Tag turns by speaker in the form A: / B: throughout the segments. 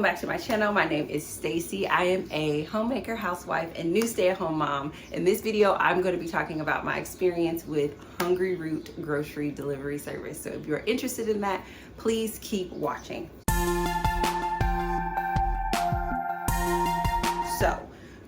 A: Back to my channel. My name is Stacey. I am a homemaker, housewife, and new stay-at-home mom. In this video, I'm going to be talking about my experience with Hungryroot grocery delivery service. So if you're interested in that, please keep watching. So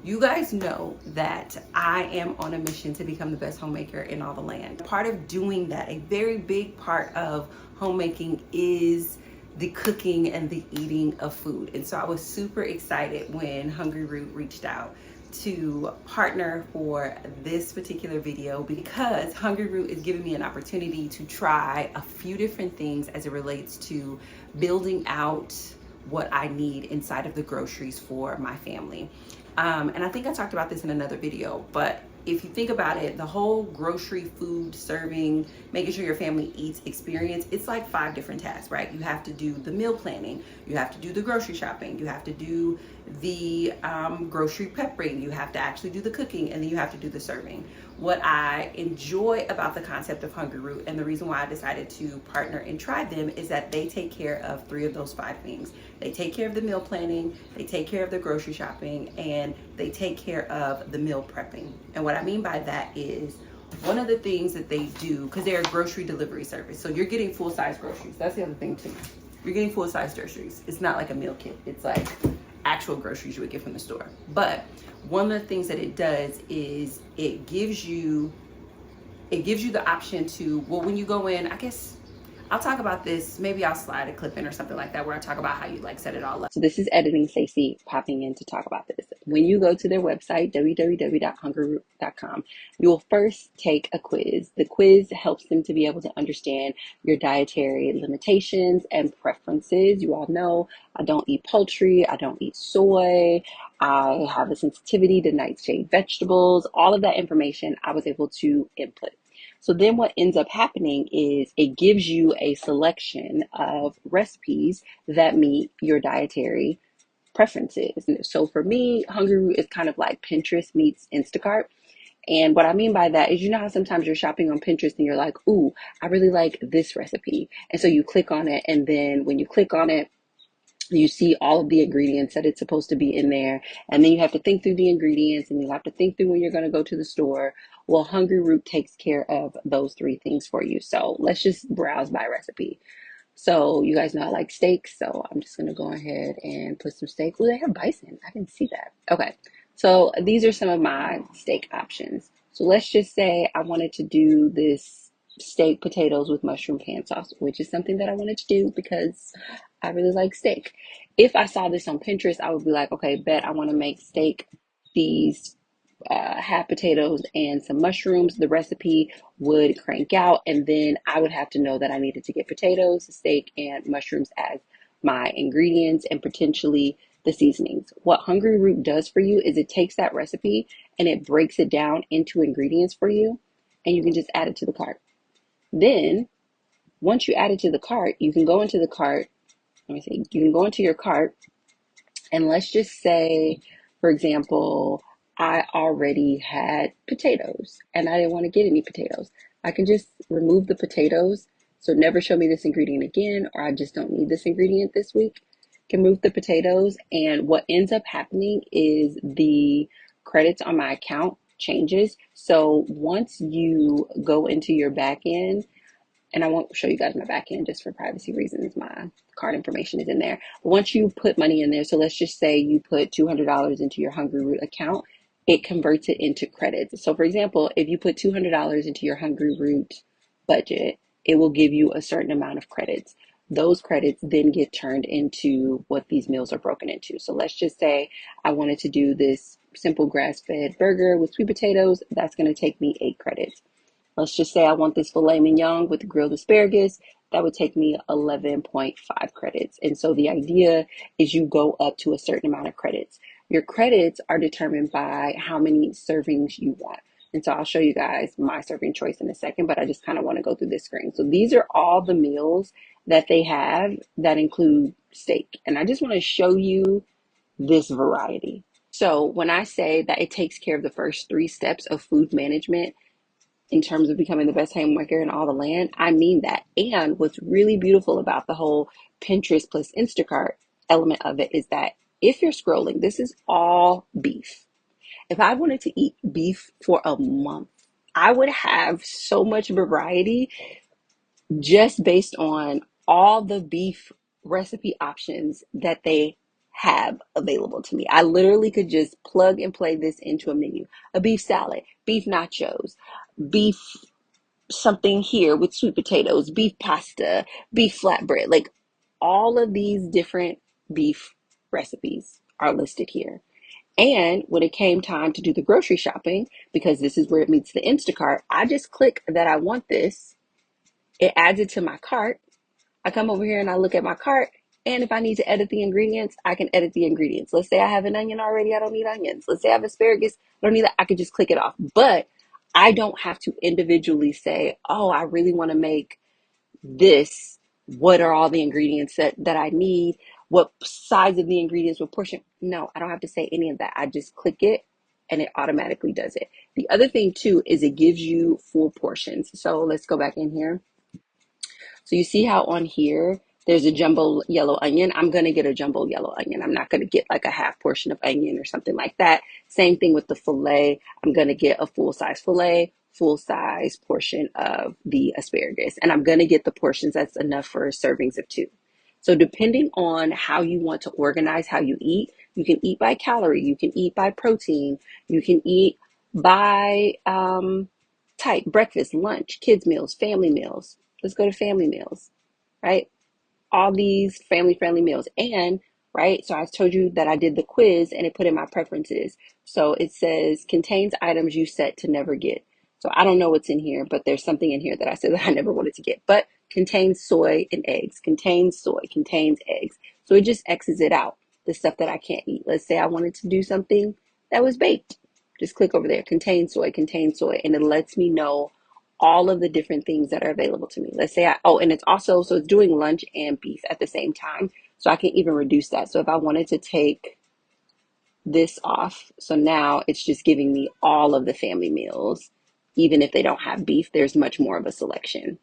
A: you guys know that I am on a mission to become the best homemaker in all the land. Part of doing that, a very big part of homemaking, is the cooking and the eating of food. And so I was super excited when Hungryroot reached out to partner for this particular video, because Hungryroot is giving me an opportunity to try a few different things as it relates to building out what I need inside of the groceries for my family. And I think I talked about this in another video, but if you think about it, the whole grocery food serving, making sure your family eats experience, it's like 5 different tasks, right? You have to do the meal planning, you have to do the grocery shopping, you have to do the grocery prepping, you have to actually do the cooking, and then you have to do the serving. What I enjoy about the concept of Hungryroot, and the reason why I decided to partner and try them, is that they take care of 3 of those 5 things. They take care of the meal planning, they take care of the grocery shopping, and they take care of the meal prepping. And what I mean by that is, one of the things that they do, because they're a grocery delivery service, so you're getting full-size groceries. That's the other thing too. You're getting full-size groceries. It's not like a meal kit. It's like actual groceries you would get from the store. But one of the things that it does is it gives you the option to, well, when you go in, I guess I'll talk about this. Maybe I'll slide a clip in or something like that where I talk about how you like set it all up. So this is editing Stacey popping in to talk about this. When you go to their website, www.hungryroot.com, you will first take a quiz. The quiz helps them to be able to understand your dietary limitations and preferences. You all know I don't eat poultry, I don't eat soy, I have a sensitivity to nightshade vegetables. All of that information I was able to input. So then what ends up happening is it gives you a selection of recipes that meet your dietary preferences. So for me, Hungryroot is kind of like Pinterest meets Instacart. And what I mean by that is, you know how sometimes you're shopping on Pinterest and you're like, ooh, I really like this recipe. And so you click on it, and then when you click on it, you see all of the ingredients that it's supposed to be in there. And then you have to think through the ingredients, and you have to think through when you're going to go to the store. Well, Hungryroot takes care of those 3 things for you. So let's just browse by recipe. So you guys know I like steak. So I'm just going to go ahead and put some steak. Oh, they have bison. I didn't see that. Okay. So these are some of my steak options. So let's just say I wanted to do this steak potatoes with mushroom pan sauce, which is something that I wanted to do because I really like steak. If I saw this on Pinterest, I would be like, okay, bet I want to make steak, these half potatoes and some mushrooms. The recipe would crank out, and then I would have to know that I needed to get potatoes, steak, and mushrooms as my ingredients, and potentially the seasonings. What Hungryroot does for you is it takes that recipe and it breaks it down into ingredients for you, and you can just add it to the cart. Then once you add it to the cart, you can go into the cart. You can go into your cart, and let's just say, for example, I already had potatoes and I didn't want to get any potatoes. I can just remove the potatoes. So never show me this ingredient again, or I just don't need this ingredient this week. Can move the potatoes, and what ends up happening is the credits on my account changes. So once you go into your back end, and I won't show you guys my back end just for privacy reasons, my card information is in there. But once you put money in there, so let's just say you put $200 into your Hungryroot account, it converts it into credits. So for example, if you put $200 into your Hungryroot budget, it will give you a certain amount of credits. Those credits then get turned into what these meals are broken into. So let's just say I wanted to do this simple grass-fed burger with sweet potatoes. That's going to take me 8 credits. Let's just say I want this filet mignon with grilled asparagus. That would take me 11.5 credits. And so the idea is you go up to a certain amount of credits. Your credits are determined by how many servings you want. And so I'll show you guys my serving choice in a second, but I just kind of want to go through this screen. So these are all the meals that they have that include steak. And I just want to show you this variety. So when I say that it takes care of the first 3 steps of food management, in terms of becoming the best homemaker in all the land, I mean that. And what's really beautiful about the whole Pinterest plus Instacart element of it is that if you're scrolling, this is all beef. If I wanted to eat beef for a month, I would have so much variety just based on all the beef recipe options that they have available to me. I literally could just plug and play this into a menu. A beef salad, beef nachos, beef something here with sweet potatoes, beef pasta, beef flatbread. Like all of these different beef recipes are listed here. And when it came time to do the grocery shopping, because this is where it meets the Instacart, I just click that I want this. It adds it to my cart. I come over here and I look at my cart. And if I need to edit the ingredients, I can edit the ingredients. Let's say I have an onion already. I don't need onions. Let's say I have asparagus. I don't need that. I could just click it off. But I don't have to individually say, oh, I really want to make this. What are all the ingredients that I need? What size of the ingredients, what portion? No, I don't have to say any of that. I just click it and it automatically does it. The other thing too is it gives you full portions. So let's go back in here. So you see how on here, there's a jumbo yellow onion. I'm going to get a jumbo yellow onion. I'm not going to get like a half portion of onion or something like that. Same thing with the filet. I'm going to get a full size filet, full size portion of the asparagus. And I'm going to get the portions that's enough for servings of 2. So depending on how you want to organize how you can eat by calorie, you can eat by protein, you can eat by type, breakfast, lunch, kids meals, family meals. Let's go to family meals, right? All these family-friendly meals. And, right, so I told you that I did the quiz and it put in my preferences. So it says, contains items you set to never get. So I don't know what's in here, but there's something in here that I said that I never wanted to get. But contains soy and eggs, contains soy, contains eggs. So it just X's it out, the stuff that I can't eat. Let's say I wanted to do something that was baked. Just click over there, contains soy, and it lets me know all of the different things that are available to me. Let's say and it's also, so it's doing lunch and beef at the same time. So I can even reduce that. So if I wanted to take this off, so now it's just giving me all of the family meals. Even if they don't have beef, there's much more of a selection,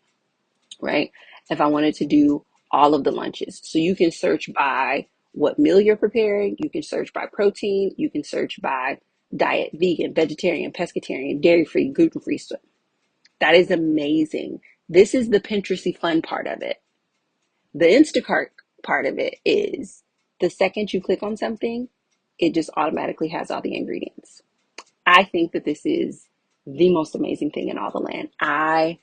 A: right? If I wanted to do all of the lunches, so you can search by what meal you're preparing, you can search by protein, you can search by diet, vegan, vegetarian, pescatarian, dairy-free, gluten-free. That is amazing. This is the Pinteresty fun part of it. The Instacart part of it is the second you click on something, it just automatically has all the ingredients. I think that this is the most amazing thing in all the land. I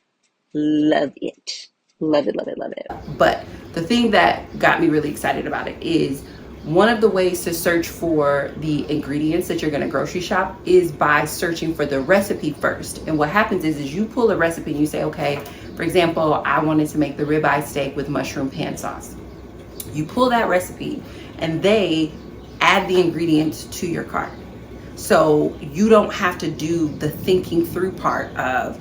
A: love it. Love it, love it, love it. But the thing that got me really excited about it is one of the ways to search for the ingredients that you're going to grocery shop is by searching for the recipe first. And what happens is you pull a recipe and you say, okay, for example, I wanted to make the ribeye steak with mushroom pan sauce. You pull that recipe and they add the ingredients to your cart. So you don't have to do the thinking through part of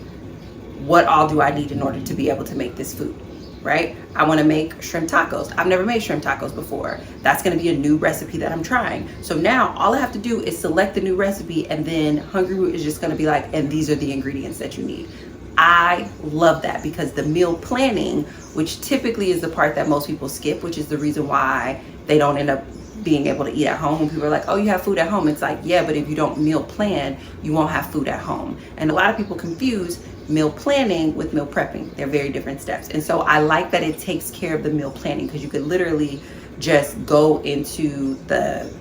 A: what all do I need in order to be able to make this food, right? I want to make shrimp tacos. I've never made shrimp tacos before. That's going to be a new recipe that I'm trying. So now all I have to do is select the new recipe, and then Hungryroot is just going to be like, and these are the ingredients that you need. I love that, because the meal planning, which typically is the part that most people skip, which is the reason why they don't end up being able to eat at home. When people are like, oh, you have food at home. It's like, yeah, but if you don't meal plan, you won't have food at home. And a lot of people confuse meal planning with meal prepping. They're very different steps. And so I like that it takes care of the meal planning, because you could literally just go into the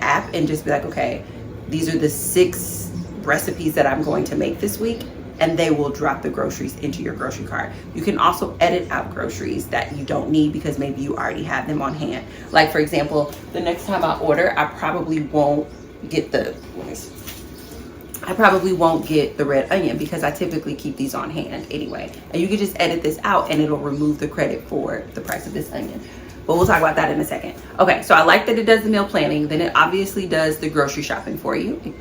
A: app and just be like, okay, these are the 6 recipes that I'm going to make this week, and they will drop the groceries into your grocery cart. You can also edit out groceries that you don't need because maybe you already have them on hand. Like, for example, the next time I order, I probably won't get the red onion, because I typically keep these on hand anyway. And you can just edit this out and it'll remove the credit for the price of this onion. But we'll talk about that in a second. Okay, so I like that it does the meal planning. Then it obviously does the grocery shopping for you. It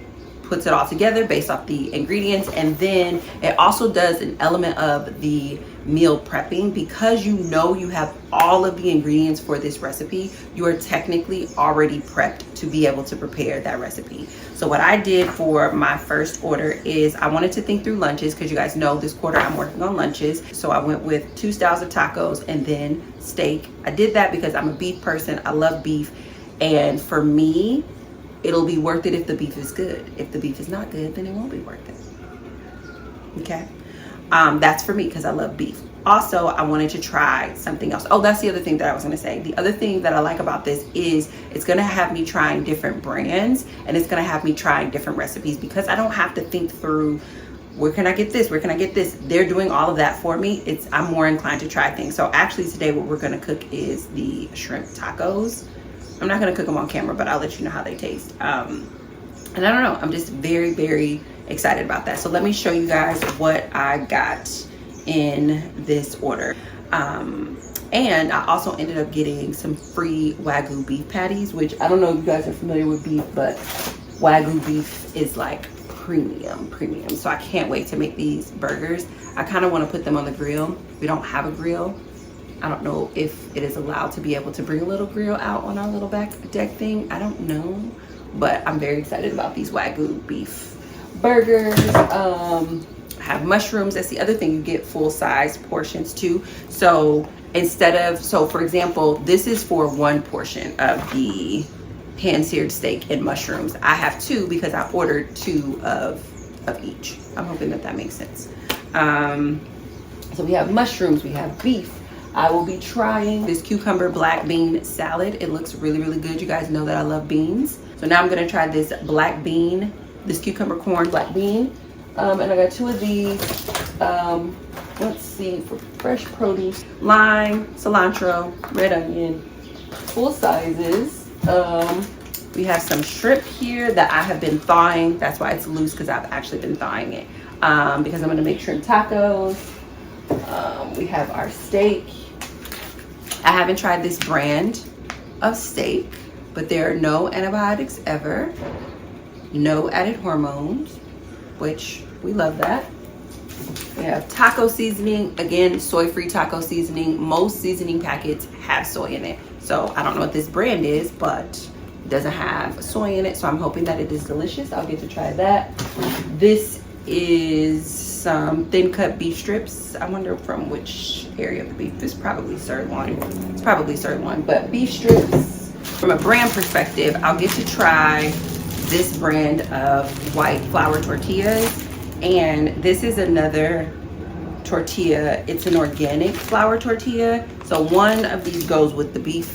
A: puts it all together based off the ingredients. And then it also does an element of the meal prepping. Because you know you have all of the ingredients for this recipe, you are technically already prepped to be able to prepare that recipe. So what I did for my first order is I wanted to think through lunches, because you guys know this quarter I'm working on lunches. So I went with 2 styles of tacos and then steak. I did that because I'm a beef person. I love beef, and for me it'll be worth it if the beef is good. If the beef is not good, then it won't be worth it. Okay. That's for me because I love beef. Also, I wanted to try something else. Oh, that's the other thing that I was going to say. The other thing that I like about this is it's going to have me trying different brands, and it's going to have me trying different recipes, because I don't have to think through, where can I get this? Where can I get this? They're doing all of that for me. I'm more inclined to try things. So actually today what we're going to cook is the shrimp tacos. I'm not going to cook them on camera, but I'll let you know how they taste. And I don't know, I'm just very, very excited about that. So let me show you guys what I got in this order. And I also ended up getting some free Wagyu beef patties, which I don't know if you guys are familiar with beef, but Wagyu beef is like premium. So I can't wait to make these burgers. I kind of want to put them on the grill. We don't have a grill. I don't know if it is allowed to be able to bring a little grill out on our little back deck thing. I don't know, but I'm very excited about these Wagyu beef burgers. Have mushrooms. That's the other thing, you get full-size portions too. So so for example, this is for 1 portion of the pan-seared steak and mushrooms. I have 2 because I ordered 2 of each. I'm hoping that makes sense. So we have mushrooms, we have beef. I will be trying this cucumber black bean salad. It looks really, really good. You guys know that I love beans. So now I'm gonna try this this cucumber corn black bean. And I got 2 of these. Let's see, for fresh produce, lime, cilantro, red onion, full sizes. We have some shrimp here that I have been thawing. That's why it's loose, because I've actually been thawing it. Because I'm gonna make shrimp tacos. We have our steak. I haven't tried this brand of steak, but there are no antibiotics ever, no added hormones, which we love that. We have taco seasoning, again, soy-free taco seasoning. Most seasoning packets have soy in it. So I don't know what this brand is, but it doesn't have soy in it. So I'm hoping that it is delicious. I'll get to try that. This is some thin cut beef strips. I wonder from which area of the beef. It's probably sirloin. It's probably sirloin, but beef strips. From a brand perspective, I'll get to try this brand of white flour tortillas. And this is another tortilla. It's an organic flour tortilla. So one of these goes with the beef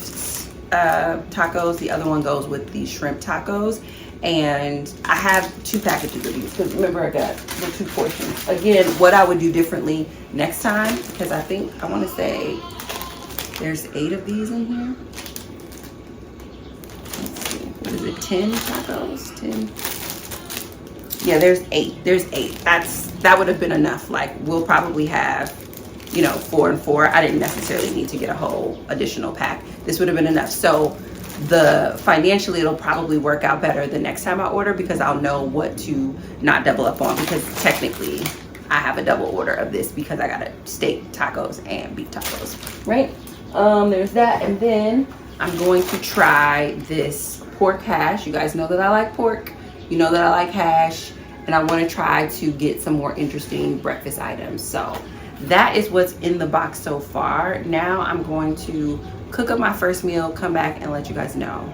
A: tacos. The other one goes with the shrimp tacos. And I have 2 packages of these, because remember I got the 2 portions. Again, what I would do differently next time, because I want to say there's 8 of these in here. Let's see, what is it, 10 tacos? 10? Yeah, there's 8. There's 8. That would have been enough. Like, we'll probably have, 4 and 4. I didn't necessarily need to get a whole additional pack. This would have been enough. So financially it'll probably work out better the next time I order, because I'll know what to not double up on, because technically I have a double order of this because I got a steak tacos and beef tacos, right? There's that. And then I'm going to try this pork hash. You guys know that I like pork. You know that I like hash, and I want to try to get some more interesting breakfast items. So that is what's in the box so far. Now I'm going to cook up my first meal, come back and let you guys know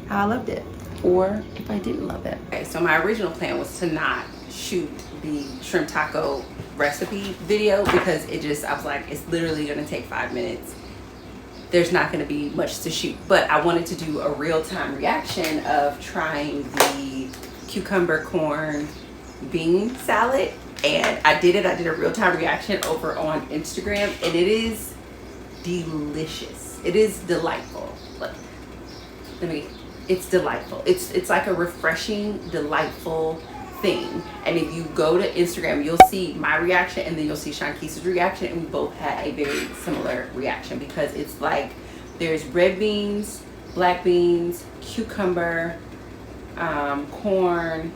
A: how I loved it, or if I didn't love it. Okay, so my original plan was to not shoot the shrimp taco recipe video, because I was like, it's literally gonna take 5 minutes. There's not gonna be much to shoot, but I wanted to do a real-time reaction of trying the cucumber corn bean salad. And I did a real-time reaction over on Instagram, and it is delicious. It is delightful. Look, it's delightful. It's like a refreshing, delightful thing. And if you go to Instagram, you'll see my reaction, and then you'll see Shankeis's reaction, and we both had a very similar reaction, because it's like there's red beans, black beans, cucumber, corn,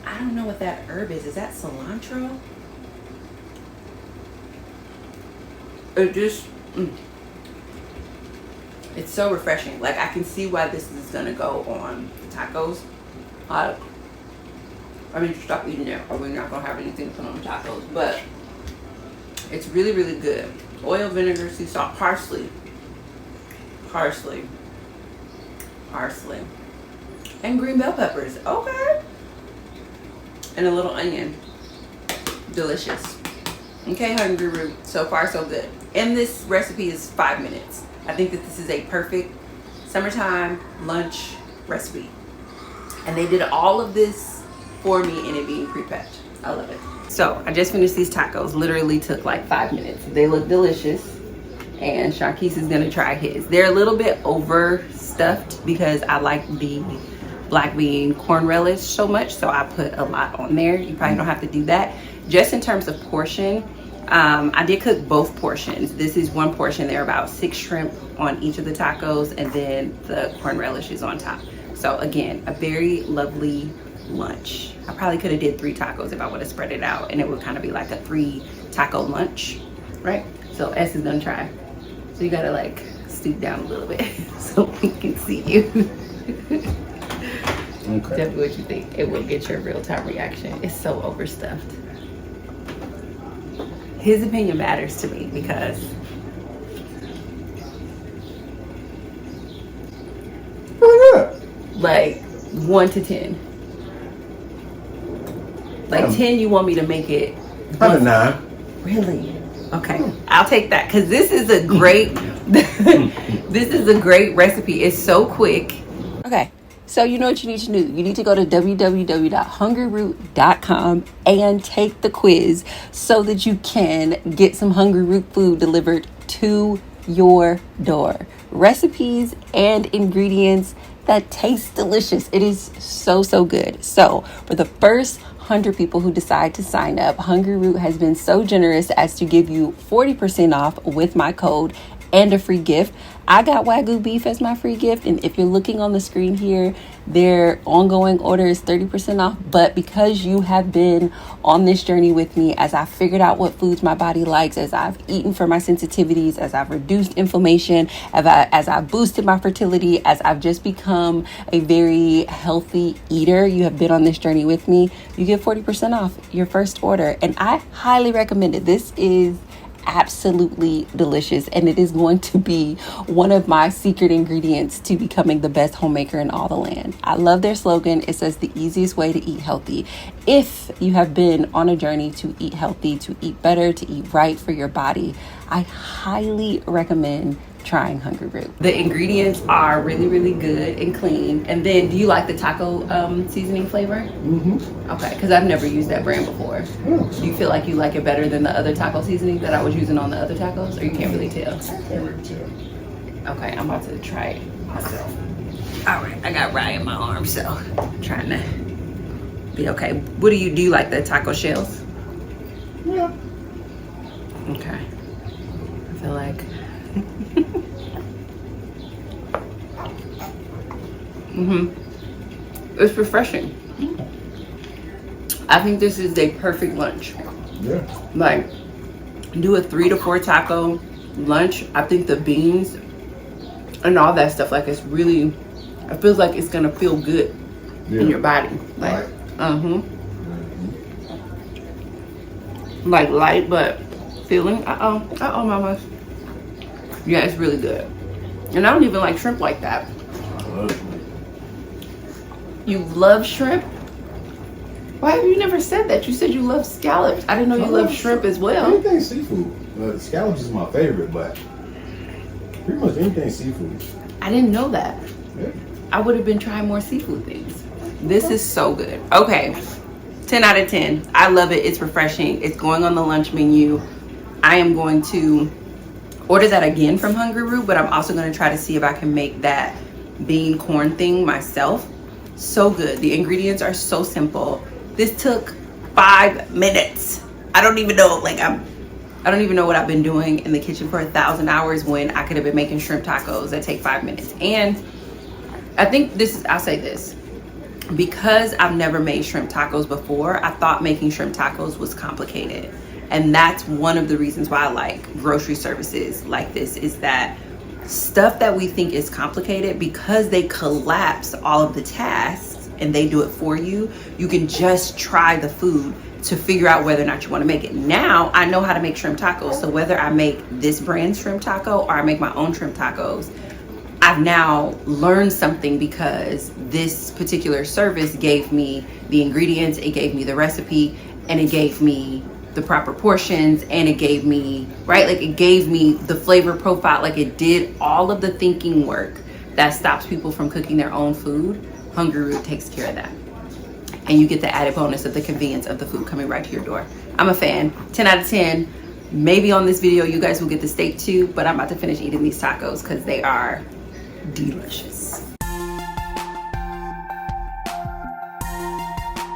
A: I don't know what that herb is. Is that cilantro? It just, it's so refreshing. Like, I can see why this is gonna go on the tacos. I mean, stop eating it, or we're not gonna have anything to put on the tacos. But it's really, really good. Oil, vinegar, sea salt, parsley, and green bell peppers. Okay, and a little onion. Delicious. Okay, Hungryroot. So far, so good. And this recipe is 5 minutes. I think that this is a perfect summertime lunch recipe. And they did all of this for me and it being pre-packed. I love it. So I just finished these tacos. Literally took like 5 minutes. They look delicious. And Sharquise is gonna try his. They're a little bit overstuffed because I like the black bean corn relish so much. So I put a lot on there. You probably don't have to do that. Just in terms of portion, I did cook both portions. This is one portion. There are about 6 shrimp on each of the tacos, and then the corn relish is on top. So again, a very lovely lunch. I probably could have did 3 tacos if I would have spread it out, and it would kind of be like a 3 taco lunch, right? So S is gonna try. So you gotta like stoop down a little bit so we can see you. Okay. Tell me what you think. It will get your real-time reaction. It's so overstuffed. His opinion matters to me because like 1 to 10. Like 10, you want me to make it?
B: Probably 9.
A: Really? Okay, I'll take that because this is a great. This is a great recipe. It's so quick. Okay. So you know what you need to do. You need to go to www.hungryroot.com and take the quiz so that you can get some Hungryroot food delivered to your door. Recipes and ingredients that taste delicious. It is so, so good. So for the first 100 people who decide to sign up, Hungryroot has been so generous as to give you 40% off with my code and a free gift. I got Wagyu beef as my free gift, and if you're looking on the screen here, their ongoing order is 30% off. But because you have been on this journey with me, as I figured out what foods my body likes, as I've eaten for my sensitivities, as I've reduced inflammation, as I've boosted my fertility, as I've just become a very healthy eater, you have been on this journey with me, you get 40% off your first order. And I highly recommend it. This is absolutely delicious, and it is going to be one of my secret ingredients to becoming the best homemaker in all the land. I love their slogan. It says the easiest way to eat healthy. If you have been on a journey to eat healthy, to eat better, to eat right for your body, I highly recommend trying Hungryroot. The ingredients are really, really good and clean. And then, do you like the taco seasoning flavor? Mm-hmm. Okay, because I've never used that brand before. Do you feel like you like it better than the other taco seasoning that I was using on the other tacos, or you can't really tell? I can't really tell. Okay, I'm about to try it myself. All right, I got Rye in my arm, so I'm trying to be okay. What do you like the taco shells? Yeah. Okay. I feel like it's refreshing. I think this is a perfect lunch. Yeah. Like, do a 3 to 4 taco lunch. I think the beans and all that stuff, like, it's really, it feels like it's gonna feel good in your body. Like, like light, but feeling. Mama. Yeah, it's really good. And I don't even like shrimp like that. You love shrimp? Why have you never said that? You said you love scallops. I didn't know you love shrimp as well.
B: Anything seafood. Scallops is my favorite, but pretty much anything seafood.
A: I didn't know that. Yeah. I would have been trying more seafood things. This is so good. Okay, 10 out of 10. I love it. It's refreshing. It's going on the lunch menu. I am going to order that again from Hungryroot, but I'm also going to try to see if I can make that bean corn thing myself. So good. The ingredients are so simple. This took 5 minutes. I don't even know, like, I don't even know what I've been doing in the kitchen for 1,000 hours when I could have been making shrimp tacos that take 5 minutes. And I think this is, I'll say this, because I've never made shrimp tacos before, I thought making shrimp tacos was complicated. And that's one of the reasons why I like grocery services like this, is that stuff that we think is complicated, because they collapse all of the tasks and they do it for you, you can just try the food to figure out whether or not you want to make it. Now I know how to make shrimp tacos, so whether I make this brand shrimp taco or I make my own shrimp tacos, I've now learned something, because this particular service gave me the ingredients, it gave me the recipe, and it gave me the proper portions, and it gave me, right, like it gave me the flavor profile, like it did all of the thinking work that stops people from cooking their own food. Hungryroot takes care of that. And you get the added bonus of the convenience of the food coming right to your door. I'm a fan, 10 out of 10. Maybe on this video you guys will get the steak too, but I'm about to finish eating these tacos because they are delicious.